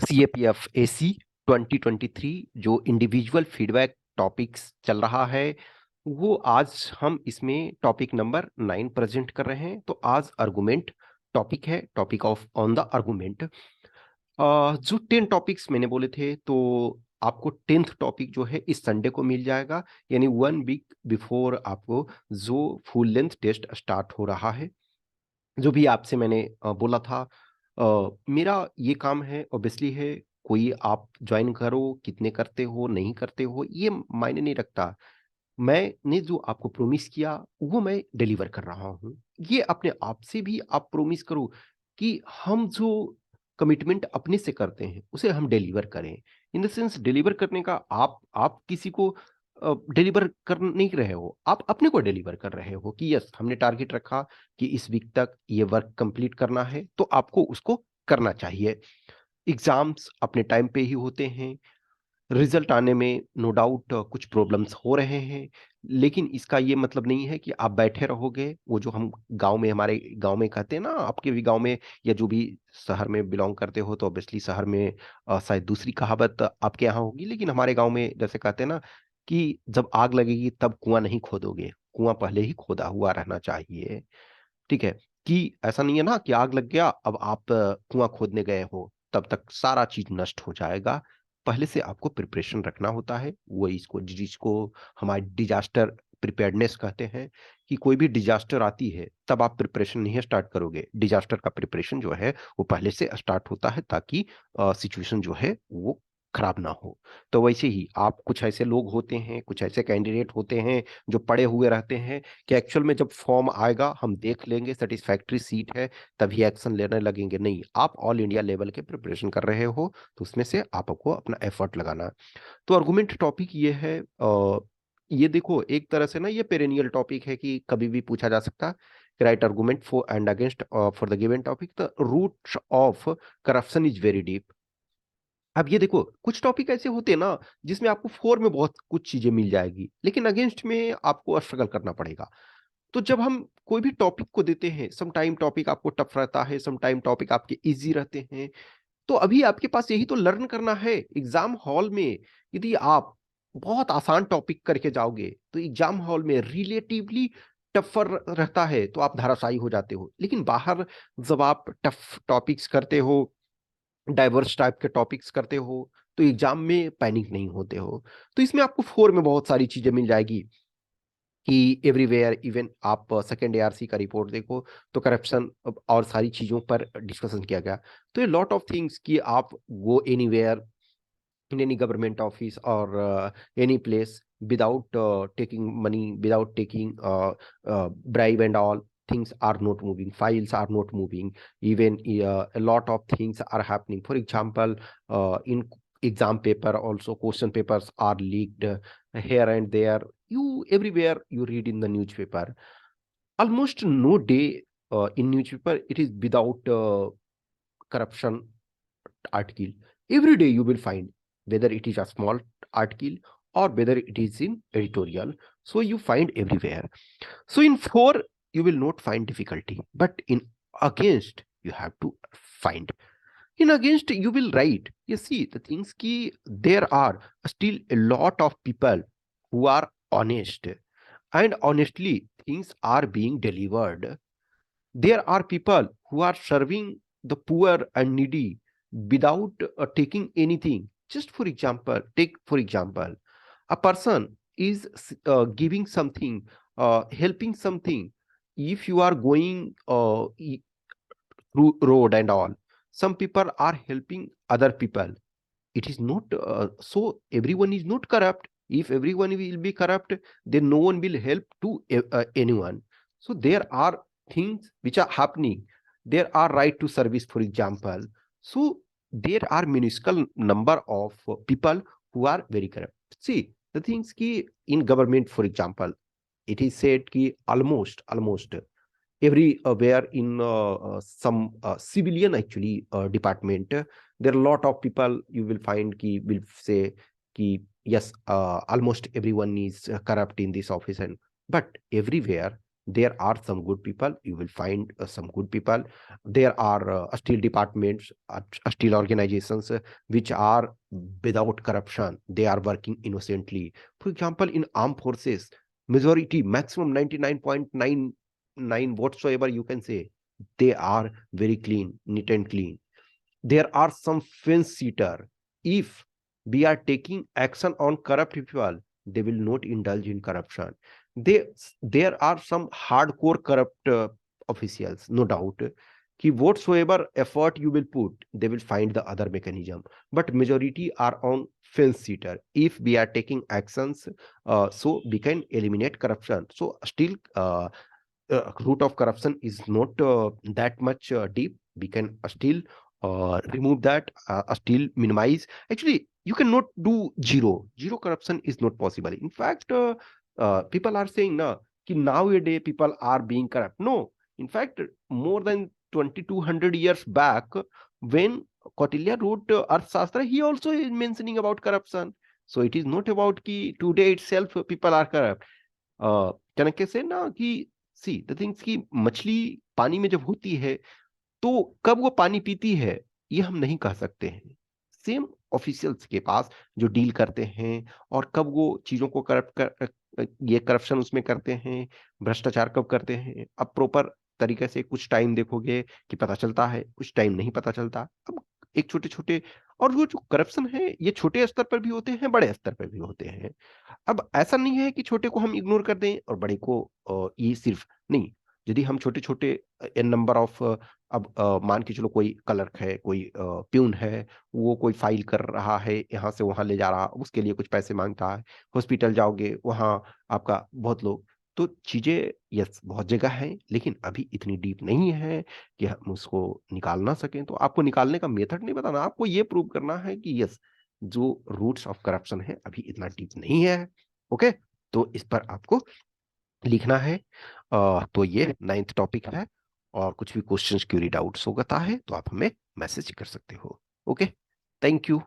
CAPF AC 2023 जो individual feedback topics चल रहा है, वो आज हम इसमें टॉपिक नंबर 9 प्रेजेंट कर रहे हैं। तो आज आर्गुमेंट टॉपिक है, topic of on the argument. जो 10 टॉपिक्स मैंने बोले थे, तो आपको 10th टॉपिक जो है इस संडे को मिल जाएगा, यानी 1 वीक बिफोर आपको जो फुल लेंथ टेस्ट स्टार्ट हो रहा है। जो भी आपसे मैंने बोला था, मेरा ये काम है ऑब्वियसली है, कोई आप ज्वाइन करो, कितने करते हो नहीं करते हो ये मायने नहीं रखता। मैंने जो आपको प्रॉमिस किया वो मैं डिलीवर कर रहा हूँ। ये अपने आप से भी आप प्रॉमिस करो कि हम जो कमिटमेंट अपने से करते हैं उसे हम डिलीवर करें। इन द सेंस डिलीवर करने का, आप किसी को डिलीवर कर नहीं रहे हो, आप अपने को डिलीवर कर रहे हो कि यस, हमने टारगेट रखा कि इस वीक तक ये वर्क कंप्लीट करना है, तो आपको उसको करना चाहिए। एग्जाम्स अपने टाइम पे ही होते हैं। रिजल्ट आने में नो डाउट कुछ प्रॉब्लम्स हो रहे हैं, लेकिन इसका ये मतलब नहीं है कि आप बैठे रहोगे। वो जो हम गांव में, हमारे गांव में कहते हैं ना, आपके भी गांव में या जो भी शहर में बिलोंग करते हो तो ऑब्वियसली शहर में शायद दूसरी कहावत आपके यहाँ होगी, लेकिन हमारे गांव में जैसे कहते हैं ना कि जब आग लगेगी तब कुआं नहीं खोदोगे, कुआं पहले ही खोदा हुआ रहना चाहिए। ठीक है, कि ऐसा नहीं है ना कि आग लग गया अब आप कुआं खोदने गए हो, तब तक सारा चीज नष्ट हो जाएगा। पहले से आपको प्रिपरेशन रखना होता है। वो इसको जिसको हमारे डिजास्टर प्रिपेयर्डनेस कहते हैं, कि कोई भी डिजास्टर आती है तब आप प्रिपरेशन नहीं स्टार्ट करोगे, डिजास्टर का प्रिपरेशन जो है वो पहले से स्टार्ट होता है, ताकि सिचुएशन जो है वो खराब ना हो। तो वैसे ही आप, कुछ ऐसे लोग होते हैं, कुछ ऐसे कैंडिडेट होते हैं जो पड़े हुए रहते हैं कि एक्चुअल में जब फॉर्म आएगा हम देख लेंगे, सेटिस्फैक्ट्री सीट है तभी एक्शन लेने लगेंगे। नहीं, आप ऑल इंडिया लेवल के प्रिपरेशन कर रहे हो तो उसमें से आपको अपना एफर्ट लगाना है। तो आर्गुमेंट टॉपिक ये है, ये देखो एक तरह से ना ये पेरेनियल टॉपिक है कि कभी भी पूछा जा सकता है। Right argument for and against for the given topic, the root of corruption is very deep. अब ये देखो, कुछ टॉपिक ऐसे होते हैं ना जिसमें आपको फोर में बहुत कुछ चीजें मिल जाएगी, लेकिन अगेंस्ट में आपको स्ट्रगल करना पड़ेगा। तो जब हम कोई भी टॉपिक को देते हैं, सम टाइम टॉपिक आपको टफ रहता है, सम टाइम टॉपिक आपके इजी रहते हैं। तो अभी आपके पास यही तो लर्न करना है एग्जाम हॉल में। यदि आप बहुत आसान टॉपिक करके जाओगे तो एग्जाम हॉल में रिलेटिवली टफर रहता है, तो आप धराशायी हो जाते हो। लेकिन बाहर जब आप टफ टॉपिक्स करते हो, डाइवर्स टाइप के टॉपिक्स करते हो, तो एग्जाम में पैनिक नहीं होते हो। तो इसमें आपको फोर में बहुत सारी चीजें मिल जाएगी कि एवरीवेयर, इवन आप सेकेंड एआरसी का रिपोर्ट देखो तो करप्शन और सारी चीजों पर डिस्कशन किया गया। तो ये लॉट ऑफ थिंग्स कि आप go anywhere in any government office और any place without taking money, without taking bribe and all, things are not moving, files are not moving, even a lot of things are happening. For example, in exam paper also question papers are leaked here and there. You everywhere you read in the newspaper, almost no day in newspaper it is without corruption article. Every day you will find, whether it is a small article or whether it is in editorial, so you find everywhere. So in four you will not find difficulty, but in against you have to find. In against you will write, you see the things ki there are still a lot of people who are honest, and honestly things are being delivered. There are people who are serving the poor and needy without taking anything. Just for example, take for example, a person is giving something, helping something. If you are going through road and all, some people are helping other people. It is not so everyone is not corrupt. If everyone will be corrupt, then no one will help to anyone. So there are things which are happening. There are right to service, for example. So there are minuscule number of people who are very corrupt. See the things ki in government, for example, it is said ki almost everywhere in some civilian actually department, there are a lot of people you will find ki will say ki yes, almost everyone is corrupt in this office, and but everywhere There are some good people, you will find some good people. There are steel departments, steel organizations which are without corruption, they are working innocently. For example, in armed forces, majority, maximum 99.99 whatsoever you can say, they are very clean, neat and clean. There are some fence sitter. If we are taking action on corrupt people, they will not indulge in corruption. they there are some hardcore corrupt officials, no doubt, कि whatsoever effort you will put, they will find the other mechanism, but majority are on fence sitter. If we are taking actions, so we can eliminate corruption. So still, root of corruption is not that much deep. We can remove that, still minimize. Actually, you cannot do zero corruption is not possible. In fact, people are saying na कि nowadays people are being corrupt. No, in fact, more than 2200 years back, when Kautilya wrote Arthashastra, he also is mentioning about corruption. So it is not about कि today itself people are corrupt. Chanakya से ना कि see the things कि मछली पानी में जब होती है तो कब वो पानी पीती है, ये हम नहीं कह सकते हैं। सेम ऑफिशियल्स के पास जो डील करते हैं, और कब वो चीजों को ये करप्शन उसमें करते हैं, भ्रष्टाचार कब करते हैं, अब प्रॉपर तरीके से कुछ टाइम देखोगे कि पता चलता है, कुछ टाइम नहीं पता चलता। अब एक छोटे छोटे, और वो जो करप्शन है ये छोटे स्तर पर भी होते हैं, बड़े स्तर पर भी होते हैं। अब ऐसा नहीं है कि छोटे को हम इग्नोर कर दें और बड़े को ये सिर्फ नहीं। यदि हम छोटे छोटे एन नंबर ऑफ, अब मान के चलो कोई क्लर्क है, कोई प्यून है, वो कोई फाइल कर रहा है, यहाँ से वहां ले जा रहा, उसके लिए कुछ पैसे मांगता है। हॉस्पिटल जाओगे, वहां आपका बहुत लोग, तो चीजें यस बहुत जगह है, लेकिन अभी इतनी डीप नहीं है कि हम उसको निकाल ना सकें। तो आपको निकालने का मेथड नहीं बताना, आपको ये प्रूव करना है कि यस, जो रूट्स ऑफ करप्शन है अभी इतना डीप नहीं है। ओके, तो इस पर आपको लिखना है। तो ये 9th टॉपिक है, और कुछ भी क्वेश्चंस, क्यूरी, डाउट्स होता है तो आप हमें मैसेज कर सकते हो। Okay, thank you.